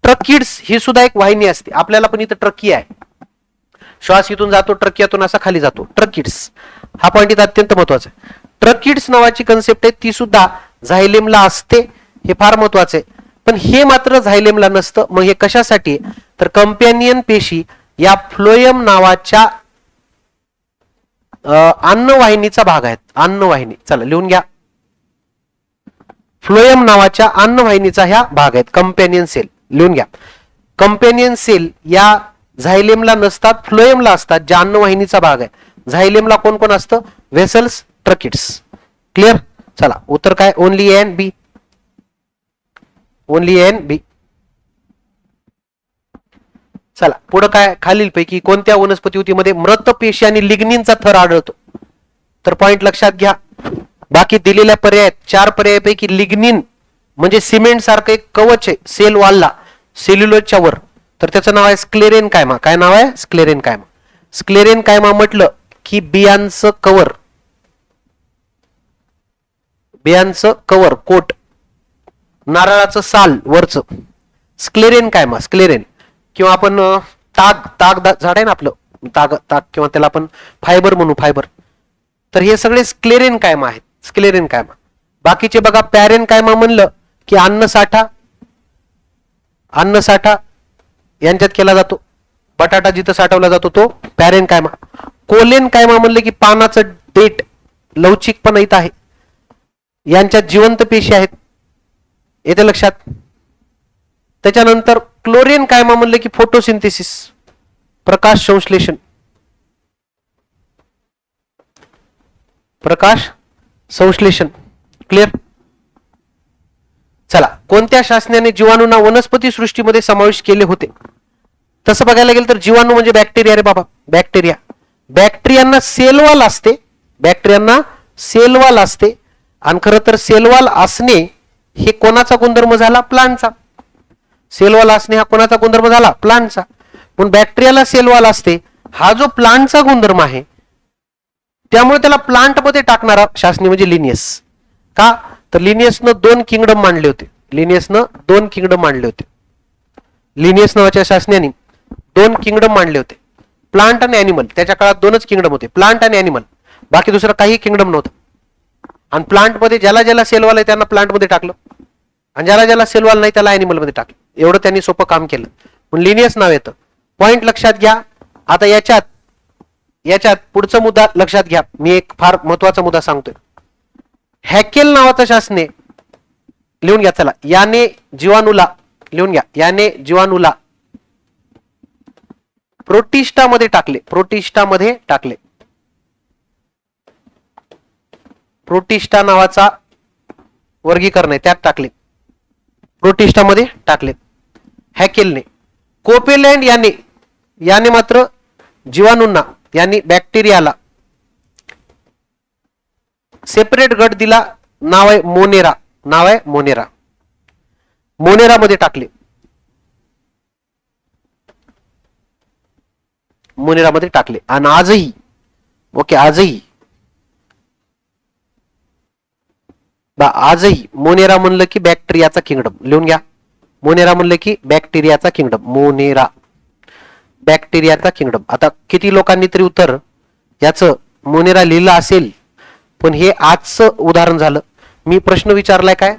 ट्रकिड्स ही सुद्धा एक वाहिनी असते. आपल्याला पण इथं ट्रकी आहे, श्वास इथून जातो, ट्रकियातून असा खाली जातो. ट्रकिड्स हा पॉइंट इथं अत्यंत महत्वाचा आहे. ट्रकिड्स नावाची कन्सेप्ट आहे, ती सुद्धा झायलेमला असते, हे फार महत्वाचं आहे. पण हे मात्र झायलेमला नसतं. मग हे कशासाठी? तर कंपॅनियन पेशी या फ्लोएम नावाच्या अन्नवाहिनीचा भाग आहेत. अन्नवाहिनी, चला लिहून घ्या. फ्लोएम नावाच्या अन्नवाहिनीचा ह्या भाग आहेत. कंपॅनियन सेल लिहून घ्या. कंपॅनियन सेल या झायलेमला नसतात, फ्लोएमला असतात, ज्या अन्नवाहिनीचा भाग आहे. झायलेमला कोण कोण असतं? Vessels, tracheids. क्लिअर? चला उत्तर काय? Only A and B. Only A and B. चला पुढे काय? खालीलपैकी कोणत्या वनस्पती ऊतीमध्ये मृत पेशी आणि लिग्निनचा थर आढळतो? तर पॉइंट लक्षात घ्या. बाकी दिलेल्या पर्यायात 4 पर्यायापैकी लिग्निन म्हणजे सिमेंट सारखं एक कवच आहे सेल वॉलला, सेल्युलोजच्या वर, तर त्याचं नाव आहे स्क्लेरेन कायमा. काय नाव आहे? स्क्लेरेन कायमा. स्क्लेरेन कायमा म्हटलं की बियांचं कवर, बियांचं कवर, कोट, नारळाचं साल वरचं, स्क्लेरेन कायमा. स्क्लेरेन किंवा आपण ताग झाड आहे ना आपलं, ताग किंवा त्याला आपण फायबर म्हणू, फायबर. तर हे सगळे स्क्लेरेन कायमा आहेत. स्क्लेरेन कायमा. बाकीचे बघा, पॅरेन कायमा म्हणलं की अन्नसाठा, अन्नसाठा यांच्यात केला जातो. बटाटा जिथं साठवला जातो तो पॅरेन कायमा. कोलेन कायमा म्हणलं की पानाचं देठ, लवचिकपणा इथं आहे, यांच्यात जिवंत पेशी आहेत, येते लक्षात. त्याच्यानंतर क्लोरेन कायमा म्हणलं की फोटोसिंथेसिस, प्रकाश संश्लेषण, प्रकाश संश्लेषण. क्लिअर? चला, कोणत्या शासनाने जीवाणूंना वनस्पती सृष्टीमध्ये समावेश केले होते? तसं बघायला गेलं तर जीवाणू म्हणजे बॅक्टेरिया रे बाबा, बॅक्टेरिया. बॅक्टेरियांना सेलवॉल असते, बॅक्टेरियांना सेलवॉल असते. आणि खरं तर सेलवॉल असणे हे कोणाचा गुणधर्म झाला? प्लांटचा. सेलवॉल असणे हा कोणाचा गुणधर्म झाला? प्लांटचा. पण बॅक्टेरियाला सेलवॉल असते, हा जो प्लांटचा गुणधर्म आहे, त्यामुळे त्याला प्लांट मध्ये टाकणारा शासनी म्हणजे लिनियस. का? तर लिनियसनं 2 किंगडम मांडले होते. लिनियसनं 2 किंगडम मांडले होते. लिनियस नावाच्या शासनाने 2 किंगडम मांडले होते, प्लांट आणि अॅनिमल. त्याच्या काळात 2च किंगडम होते, प्लांट आणि अॅनिमल. बाकी दुसरं काही किंगडम नव्हतं. आणि प्लांट मध्ये ज्याला ज्याला सेलवॉल आहे त्यांना प्लांट मध्ये टाकलं, आणि ज्याला ज्याला सेलवॉल नाही त्याला अॅनिमल मध्ये टाकलं. एवढं त्यांनी सोपं काम केलं, पण लिनियस नाव येतं. पॉइंट लक्षात घ्या. आता याच्यात पुढचा मुद्दा लक्षात घ्या. मी एक फार महत्वाचा मुद्दा सांगतोय. हॅकेल नावाचा शासने लिहून घ्या. चला, याने जीवाणूला लिहून घ्या. याने जीवाणूला प्रोटिस्टामध्ये टाकले. प्रोटिस्टामध्ये टाकले. प्रोटिस्टा नावाचा वर्गीकरण आहे, त्यात टाकले. प्रोटिस्टामध्ये टाकले हॅकेलने. कोपेलँड याने मात्र जीवाणूंना, यांनी बॅक्टेरियाला सेपरेट गट दिला. नाव आहे मोनेरा. नाव आहे मोनेरा. मोनेरा मध्ये टाकले. मोनेरा मध्ये टाकले. आणि आजही, ओके, आजही मोनेरा म्हणलं की बॅक्टेरियाचा किंगडम. लिहून घ्या. मोनेरा म्हणलं की बॅक्टेरियाचा किंगडम. मोनेरा, बॅक्टेरियाचा किंगडम. आता किती लोकांनी तरी उत्तर याचं मोनेरा लिहिलं असेल पण हे आजचं उदाहरण झालं. मी प्रश्न विचारलाय काय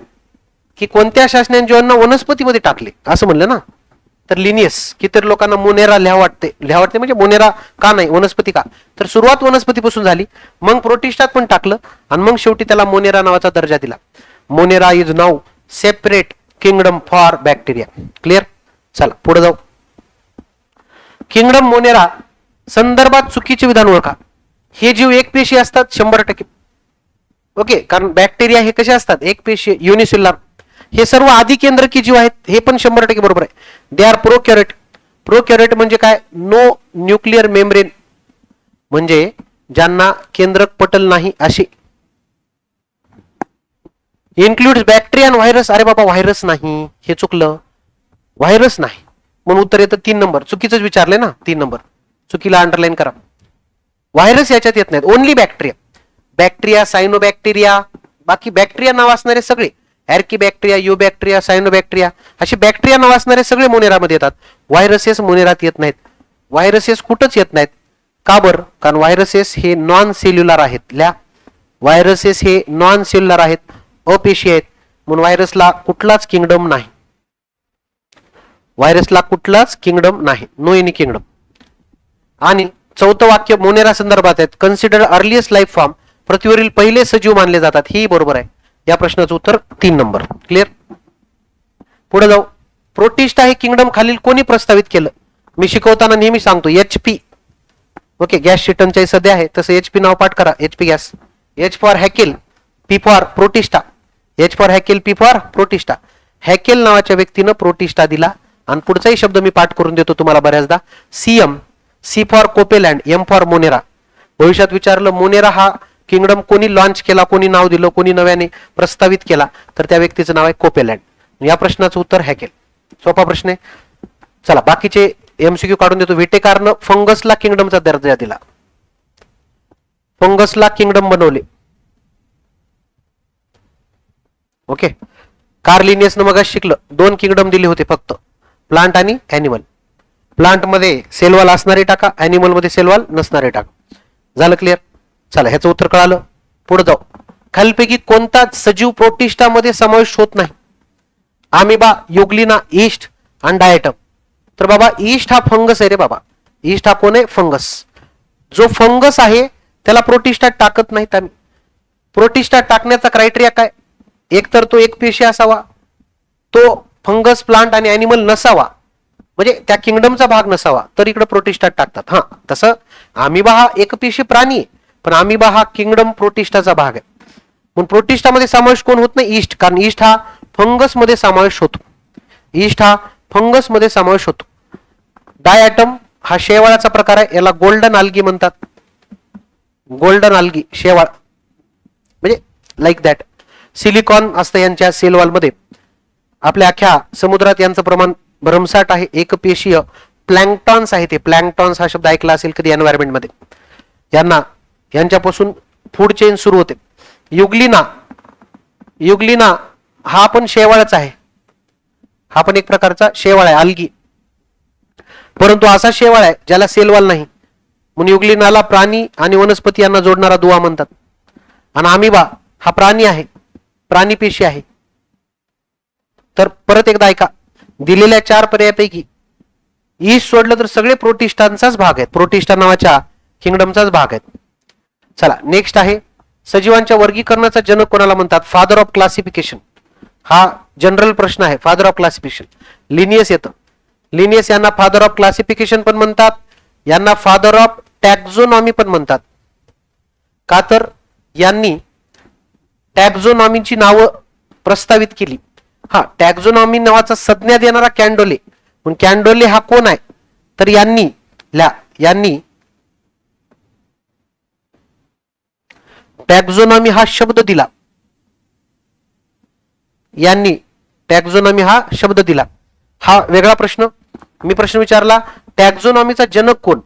की कोणत्या शासनाने जीवांना वनस्पतीमध्ये टाकले असं म्हणलं ना, तर लिनियस. किती लोकांना मोनेरा लिहा वाटते म्हणजे मोनेरा का नाही, वनस्पती का, तर सुरुवात वनस्पतीपासून झाली, मग प्रोटिस्टात पण टाकलं आणि मग शेवटी त्याला मोनेरा नावाचा दर्जा दिला. Monera is now separate kingdom for bacteria. Clear. चला पुढे जाऊ. किंगडम मोनेरा संदर्भात चुकीचे विधान ओळखा. हे जीव एक पेशी असतात 100%. ओके, कारण बॅक्टेरिया हे कसे असतात, एक पेशी, युनिसेल्युलर. हे सर्व आधी केंद्रकी जीव आहेत, हे पण 100% बरोबर आहे. They are प्रोकॅरियोट. प्रोकॅरियोट म्हणजे काय, नो न्यूक्लिअर मेम्ब्रेन, म्हणजे ज्यांना केंद्रक पटल नाही असे. इन्क्लुड्स बॅक्टेरिया आणि व्हायरस. अरे बाबा व्हायरस नाही, हे चुकलं, व्हायरस नाही म्हणून उत्तर येतं 3 नंबर. चुकीचंच विचारले ना, 3 नंबर चुकीला अंडरलाईन करा. व्हायरस याच्यात येत नाहीत, ओनली बॅक्टेरिया. बॅक्टेरिया, सायनोबॅक्टेरिया, बाकी बॅक्टेरिया नाव असणारे सगळे, ॲर्कीबॅक्टेरिया, युबॅक्टेरिया, सायनोबॅक्टेरिया, असे बॅक्टेरिया नाव असणारे सगळे मोनेरामध्ये येतात. व्हायरसेस मोनेरात येत नाहीत. व्हायरसेस कुठंच येत नाहीत. का बरं, कारण व्हायरसेस हे नॉन सेल्युलर आहेत. व्हायरसेस हे नॉन सेल्युलर आहेत, अपेशी आहेत, म्हणून व्हायरसला कुठलाच किंगडम नाही. व्हायरसला कुठलाच किंगडम नाही, नो एनी किंगडम. आणि चौथं वाक्य मोनेरा संदर्भात आहेत. कन्सिडर अर्लिएस्ट लाईफ फॉर्म, पृथ्वीवरील पहिले सजीव मानले जातात. ही बरोबर आहे. या प्रश्नाचं उत्तर 3 नंबर. क्लिअर. पुढे जाऊ. प्रोटिस्टा हे किंगडम खालील कोणी प्रस्तावित केलं. मी शिकवताना नेहमी सांगतो HP. ओके, गॅस शिटनच्या सध्या आहे तसं HP नाव पाठ करा. HP gas. H for Haeckel, P for Protista. H for Haeckel, P for Protista. Haeckel नावाच्या व्यक्तीनं प्रोटिस्टा दिला. आणि पुढचाही शब्द मी पाठ करून देतो तुम्हाला बऱ्याचदा. CM, C for Copeland, M for Monera. भविष्यात विचारलं मोनेरा हा किंगडम कोणी लॉन्च केला, कोणी नाव दिलं, कोणी नव्याने प्रस्तावित केला, तर त्या व्यक्तीचं नाव आहे कोपेलँड. या प्रश्नाचं उत्तर हॅकेल. सोपा प्रश्न आहे. चला बाकीचे MCQ काढून देतो. व्हिटेकारनं फंगसला किंगडमचा दर्जा दिला. फंगसला किंगडम बनवले. ओके. कार्लिनियसनं मग शिकलं 2 किंगडम दिले होते फक्त, प्लांट आणि ॲनिमल. प्लांट मध्ये सेलवाल असणारे टाका, ॲनिमल मध्ये सेलवाल नसणारे टाका. झालं क्लिअर. चला ह्याचं उत्तर कळालं. पुढे जाऊ. खालीलपैकी कोणताच सजीव प्रोटिस्टामध्ये समावेश होत नाही. आमिबा, युग्लिना, ईस्ट आणि डायटम. तर बाबा ईस्ट हा फंगस आहे रे बाबा. ईस्ट हा कोण आहे, फंगस. जो फंगस आहे त्याला प्रोटिस्टात टाकत नाहीत आम्ही. प्रोटिस्टात टाकण्याचा क्रायटेरिया काय, एक तर तो एक पेशी असावा, तो फंगस, प्लांट आणि ॲनिमल नसावा, म्हणजे त्या किंगडमचा भाग नसावा, तर इकडे प्रोटिस्टात टाकतात. हा, तसं आमिबा हा एकपेशी प्राणी आहे, पण आमिबा हा किंगडम प्रोटिस्टाचा भाग आहे. म्हणून प्रोटिस्टामध्ये समावेश कोण होत नाही, ईस्ट, कारण ईस्ट हा फंगस मध्ये समावेश होतो. ईस्ट हा फंगस मध्ये समावेश होतो. डायॲटम हा शेवाळाचा प्रकार आहे, याला गोल्डन आल्गी म्हणतात. गोल्डन आल्गी, शेवाळ म्हणजे लाईक दॅट. सिलिकॉन असतं यांच्या सेलवॉल मध्ये. आपल्या अख्ख्या समुद्रात यांचं प्रमाण भरमसाठ आहे. एकपेशीय प्लॅंक्टॉन्स आहे ते. प्लॅंक्टॉन्स हा शब्द ऐकला असेल कधी एन्व्हायरमेंट मध्ये. यांच्यापासून फूड चेन सुरू होते. युग्लिना हा पण शेवाळच आहे. हा पण एक प्रकारचा शेवाळ आहे, आल्गी. परंतु असा शेवाळ आहे ज्याला सेलवाल नाही, म्हणून युग्लिनाला प्राणी आणि वनस्पती यांना जोडणारा दुवा म्हणतात. आणि आमिबा हा प्राणी आहे, प्राणी पेशी आहे. तर परत एकदा ऐका, दिलेल्या 4 पर्यायापैकी ईस्ट सोडलं तर सगळे प्रोटिस्टांचाच भाग आहेत, प्रोटिस्टा नावाच्या किंगडमचाच भाग आहेत. चला नेक्स्ट आहे, सजीवांच्या वर्गीकरणाचा जनक कोणाला म्हणतात. Father of classification. हा जनरल प्रश्न आहे. फादर ऑफ क्लासिफिकेशन लिनियस येतं. लिनियस यांना फादर ऑफ क्लासिफिकेशन पण म्हणतात, यांना फादर ऑफ टॅक्झोनॉमी पण म्हणतात. का तर यांनी टॅक्झोनॉमीची नावं प्रस्तावित केली. हा, टॅक्झोनॉमी नावाचा संज्ञा देणारा कॅन्डोले. पण कॅन्डोले हा कोण आहे, तर यांनी टॅक्झोनॉमी हा शब्द दिला. यांनी टॅक्झोनॉमी हा शब्द दिला. हा वेगळा प्रश्न. मी प्रश्न विचारला टॅक्झोनॉमीचा जनक कोण,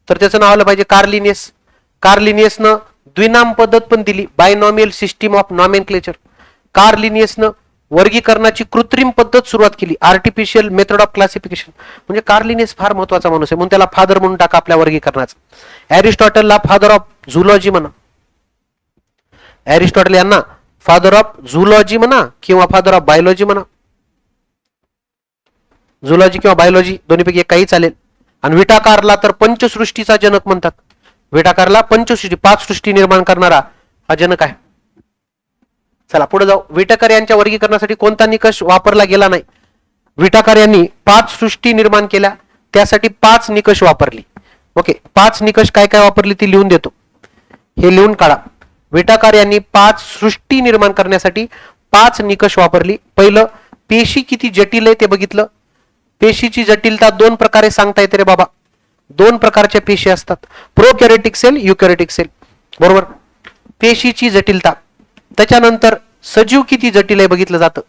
तर त्याचं नाव आलं पाहिजे कार्लिनियस. कार्लिनियसनं द्विनाम पद्धत पण दिली, बायनॉमियल सिस्टीम ऑफ नॉमेनक्लेचर. कार्लिनियसनं वर्गीकरणाची कृत्रिम पद्धत सुरुवात केली, आर्टिफिशियल मेथड ऑफ क्लासिफिकेशन. म्हणजे कार्लिनियस फार महत्वाचा माणूस आहे, म्हणून त्याला फादर म्हणून टाका आपल्या वर्गीकरणाचा. ॲरिस्टॉटलला फादर ऑफ झुलॉजी म्हणा. एरिस्टॉटल यांना फादर ऑफ झूलॉजी म्हणा किंवा फादर ऑफ बायोलॉजी म्हणा, झूलॉजी किंवा बायोलॉजी दोन्हीपैकी एक काही चालेल. आणि विटाकारला तर पंचसृष्टीचा जनक म्हणतात. विटाकारला पंचसृष्टी, 5 सृष्टी निर्माण करणारा हा जनक आहे. चला पुढे जाऊ. विटाकर यांच्या वर्गीकरणासाठी कोणता निकष वापरला गेला नाही? विटाकर यांनी 5 सृष्टी निर्माण केल्या, त्यासाठी 5 निकष वापरली. ओके, 5 निकष काय काय वापरली ती लिहून देतो, हे लिहून काढा. विटाकर यांनी 5 सृष्टी निर्माण करण्यासाठी 5 निकष वापरली. पहिलं, पेशी किती जटिल आहे ते बघितलं. पेशीची जटिलता 2 प्रकारे सांगता येते रे बाबा. 2 प्रकारच्या पेशी असतात, प्रोकॅरियोटिक सेल, युकॅरियोटिक सेल, बरोबर. पेशीची जटिलता. त्याच्यानंतर सजीव किती जटिल आहे बघितलं जातं,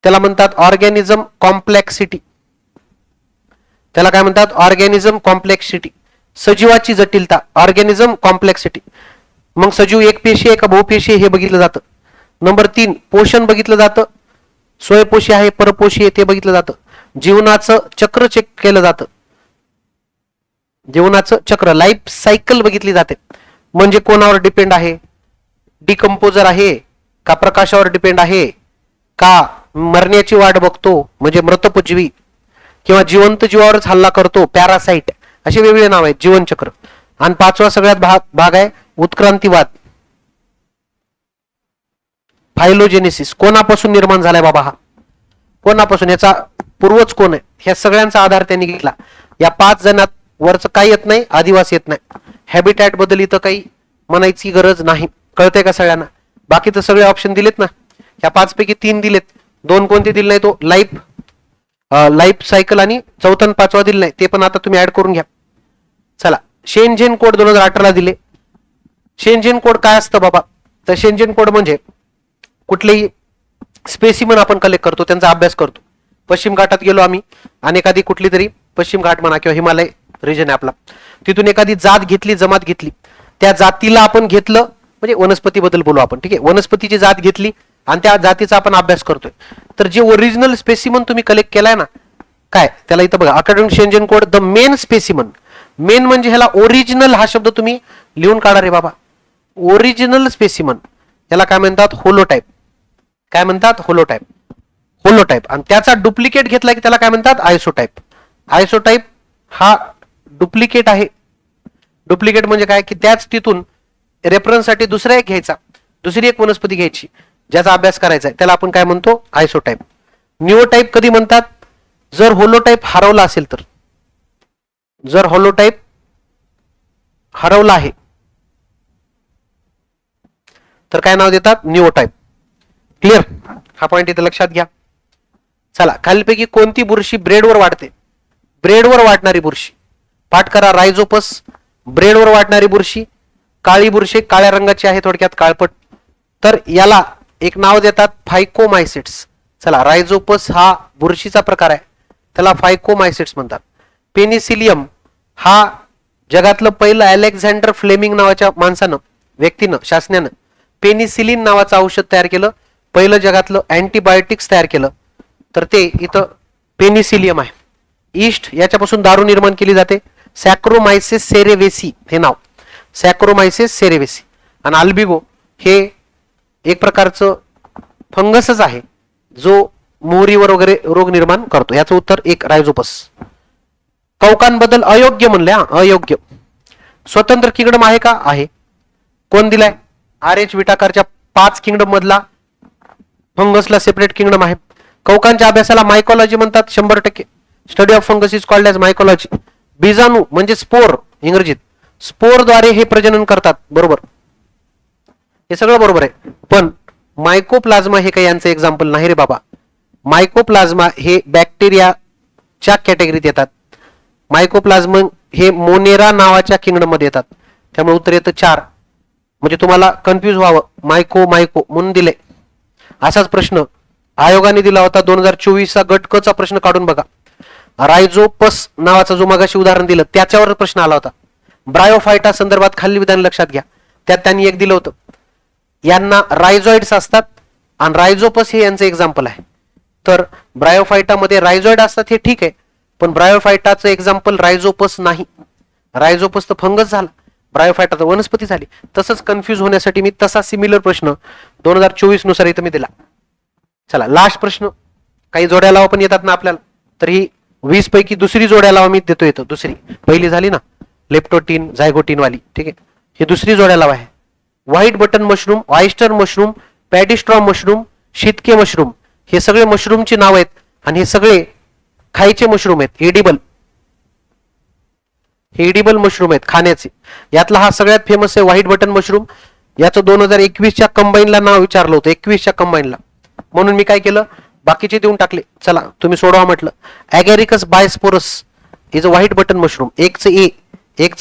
त्याला म्हणतात ऑर्गॅनिझम कॉम्प्लेक्सिटी. त्याला काय म्हणतात? Organism complexity. सजीवाची जटिलता, ऑर्गॅनिझम कॉम्प्लेक्सिटी. मग सजीव एक पेशी आहे का बहुपेशी हे बघितलं जातं. नंबर 3, पोषण बघितलं जातं, स्वयंपोषी आहे परपोषी आहे ते बघितलं जातं. जीवनाचं चक्र चेक केलं जातं, जीवनाचं चक्र, लाईफ सायकल बघितली जाते. म्हणजे कोणावर डिपेंड आहे, डिकम्पोजर आहे का प्रकाशावर डिपेंड आहे का मरण्याची वाट बघतो म्हणजे मृतपजीवी, किंवा जिवंत जीवावरच हल्ला करतो पॅरासाइट, असे वेगवेगळे नाव आहेत जीवनचक्र. आणि 5वा सगळ्यात भाग आहे उत्क्रांतीवाद, फायलोजेनेसिस. कोणापासून निर्माण झालाय बाबा हा, कोणापासून, याचा पूर्वज कोण आहे, ह्या सगळ्यांचा आधार त्यांनी घेतला. या 5 जणात वरच काही येत नाही, आदिवासी येत नाही. हॅबिटॅट बद्दल इथं काही म्हणायची गरज नाही, कळतंय का सगळ्यांना? बाकी तर सगळे ऑप्शन दिलेत ना, ह्या 5 पैकी 3 दिलेत. 2 कोणते दिले नाही, तो लाईफ सायकल आणि 4था आणि 5वा दिला नाही, ते पण आता तुम्ही ऍड करून घ्या. चला, शेनझेन कोड 2018 दिले. शेनझेन कोड काय असतं बाबा? तर शेनझेन कोड म्हणजे कुठलेही स्पेसिमन आपण कलेक्ट करतो, त्यांचा अभ्यास करतो. पश्चिम घाटात गेलो आम्ही आणि एखादी कुठली तरी पश्चिम घाट म्हणा किंवा हिमालय रिजन आहे आपला, तिथून एखादी जात घेतली, जमात घेतली, त्या जातीला आपण घेतलं, म्हणजे वनस्पतीबद्दल बोलू आपण, ठीक आहे, वनस्पतीची जात घेतली आणि त्या जातीचा आपण अभ्यास करतोय. तर जे ओरिजिनल स्पेसिमन तुम्ही कलेक्ट केलाय ना, काय त्याला इथं बघा, according Shenzhen code the main specimen. Main म्हणजे ह्याला ओरिजिनल हा शब्द तुम्ही लिहून काढा रे बाबा. ओरिजिनल स्पेसिमन याला काय म्हणतात? होलोटाइप. काय म्हणतात? होलोटाइप. होलोटाइप. आणि त्याचा डुप्लिकेट घेतला की त्याला काय म्हणतात? आयसोटाइप. आयसोटाइप हा डुप्लिकेट आहे. डुप्लिकेट म्हणजे काय की त्याच तिथून रेफरन्ससाठी दुसरा एक घ्यायचा, दुसरी एक वनस्पती घ्यायची, ज्याचा अभ्यास करायचा आहे, त्याला आपण काय म्हणतो? आयसोटाइप. न्यूओटाइप कधी म्हणतात? जर होलोटाइप हरवला असेल तर. जर होलोटाइप हरवला आहे तर काय नाव देतात? न्यूओटाइप. क्लिअर? हा पॉइंट इथे लक्षात घ्या. चला, खालीलपैकी कोणती बुरशी ब्रेडवर वाढते? ब्रेडवर वाढणारी बुरशी पाठ करा. रायझोपस. ब्रेडवर वाढणारी बुरशी, काळी बुरशी, काळ्या रंगाची आहे, थोडक्यात काळपट. तर याला एक नाव देतात फायकोमायसिट्स. चला, रायझोपस हा बुरशीचा प्रकार आहे, त्याला फायकोमायसिट्स म्हणतात. पेनिसिलियम हा जगातलं पहिलं अलेक्झांडर फ्लेमिंग नावाच्या माणसानं, व्यक्तीनं, शासनानं पेनिसिलिन नावाचं औषध तयार केलं, पहिलं जगातलं अँटीबायोटिक्स तयार केलं, तर ते इथं पेनिसिलियम आहे. ईस्ट याच्यापासून दारू निर्माण केली जाते, सॅक्रोमायसिस सेरेवेसी हे नाव, सॅक्रोमायसिस सेरेवेसी. आणि अल्बिगो हे एक प्रकारचं फंगसच आहे जो मोहरीवर वगैरे रोग निर्माण करतो. याचं उत्तर 1 रायझोपस. कवकांबद्दल अयोग्य म्हणले, अयोग्य. स्वतंत्र किंगडम आहे का? आहे. कोण दिलाय? RH विटाकारच्या 5 किंगडम मधला फंगसला सेपरेट किंगडम आहे. कवकांच्या अभ्यासाला मायकोलॉजी म्हणतात 100%. Study of fungus is called as mycology. बीजाणू म्हणजे स्पोर, इंग्रजीत स्पोरद्वारे हे प्रजनन करतात, बरोबर, हे सगळं बरोबर आहे. पण मायकोप्लाझ्मा हे काही यांचं एक्झाम्पल नाही रे बाबा. मायकोप्लाझ्मा हे बॅक्टेरियाच्या कॅटेगरीत येतात. मायकोप्लाझ्मा हे मोनेरा नावाच्या किंगडम मध्ये येतात. त्यामुळे उत्तर येतं 4. म्हणजे तुम्हाला कन्फ्यूज व्हावं, मायको मायको म्हणून दिले. असाच प्रश्न आयोगाने दिला होता 2024चा गट क चा प्रश्न काढून बघा. रायझोपस नावाचा जो मगाशी उदाहरण दिलं त्याच्यावर प्रश्न आला होता. ब्रायोफायटा संदर्भात खालील विधान लक्षात घ्या. त्यात त्यांनी एक दिलं होतं, यांना रायझॉइड्स असतात आणि रायझोपस हे यांचं एक्झाम्पल आहे. तर ब्रायोफायटा मध्ये रायझॉइड असतात हे ठीक आहे, पण ब्रायोफायटाचं एक्झाम्पल रायझोपस नाही. रायझोपस तर फंगस झाला, ब्रायोफाइट आता वनस्पती झाली. तसंच कन्फ्यूज होण्यासाठी मी तसा सिमिलर प्रश्न 2024 नुसार इथं मी दिला. चला लास्ट प्रश्न. काही जोड्या लावा पण येतात ना आपल्याला, तर ही 20 पैकी दुसरी जोड्या लावा मी देतो येतो. दुसरी, पहिली झाली ना लेप्टोटीन झायगोटीन वाली, ठीक आहे. ही दुसरी जोड्या लावा आहे. White button mushroom, oyster mushroom, paddy straw mushroom, shiitake mushroom, हे सगळे मशरूमची नाव आहेत आणि हे सगळे खायचे मशरूम आहेत. एडिबल मशरूम आहेत, खाण्याचे. यातला हा सगळ्यात फेमस आहे व्हाईट बटन मशरूम. याचं 2021च्या कंबाईनला नाव विचारलं होतं, 21च्या कंबाईनला, म्हणून मी काय केलं बाकीचे देऊन टाकले. चला तुम्ही सोडवा म्हटलं. Agaricus bisporus is a white button mushroom. एकचं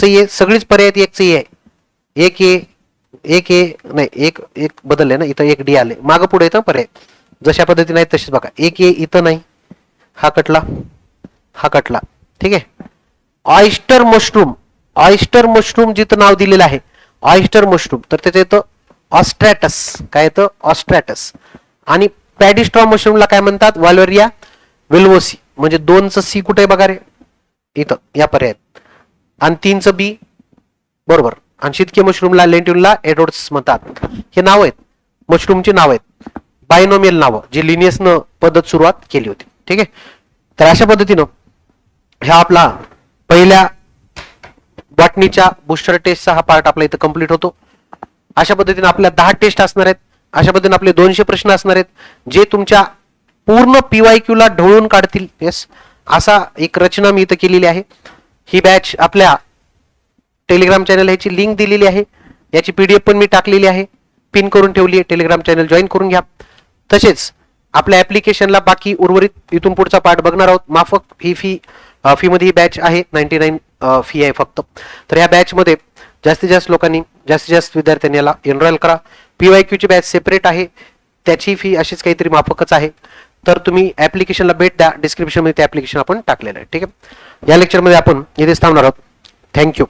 ए सगळीच पर्याय एकचं ए आहे. एक ए नाही, एक बदलले ना, इथं एक डी आले, मागं पुढे येतं पर्याय जशा पद्धतीने आहेत तशीच बघा. एक ए इथं नाही, हा कटला, ठीक आहे. ऑयस्टर मशरूम जिथं नाव दिलेलं आहे ऑयस्टर मशरूम, तर त्याचं येतं ऑस्ट्रॅटस. काय येतं? ऑस्ट्रॅटस. आणि पॅडिस्ट्रॉम मशरूमला काय म्हणतात? वाल्वरिया विल्वोसी. म्हणजे 2चं सी कुठे आहे बघा रे, इथं या पर्यायात, आणि 3चं बी बरोबर. आणि शितके मशरूमला लेंट्युलला एडोड्स म्हणतात. हे नाव आहेत मशरूमची नाव आहेत, बायनोमियल नावं, जी लिनियसनं पद्धत सुरुवात केली होती, ठीक आहे. तर अशा पद्धतीनं ह्या आपला पहिल्या बॉटनीच्या बुस्टर टेस्टचा हा पार्ट आपला इथं कंप्लीट होतो. अशा पद्धतीने आपल्या 10 टेस्ट असणार आहेत. अशा पद्धतीने आपले 200 प्रश्न असणार आहेत, जे तुमच्या पूर्ण PYQ ला ढवळून काढतील. येस, असा एक रचना मी इथं केलेली आहे. ही बॅच आपल्या टेलिग्राम चॅनल ह्याची लिंक दिलेली आहे, याची PDF पण मी टाकलेली आहे, पिन करून ठेवली आहे. टेलिग्राम चॅनल जॉईन करून घ्या. तसेच आपल्या ऍप्लिकेशनला बाकी उर्वरित इथून पुढचा पार्ट बघणार आहोत. माफक ही फी मध्ये ही बॅच आहे, 99 फी आहे फक्त. तर या बॅच मध्ये जास्तीत जास्त लोकांनी, जास्तीत जास्त विद्यार्थ्यांनी याला एनरोल करा. PYQ ची बॅच सेपरेट आहे, त्याची फी अशीच काहीतरी माफकच आहे. तर तुम्ही ऍप्लिकेशनला भेट द्या, डिस्क्रिप्शन मध्ये ते ऍप्लिकेशन आपण टाकलेलं आहे, ठीक आहे. या लेक्चरमध्ये आपण इथेच थांबणार आहोत. थँक्यू.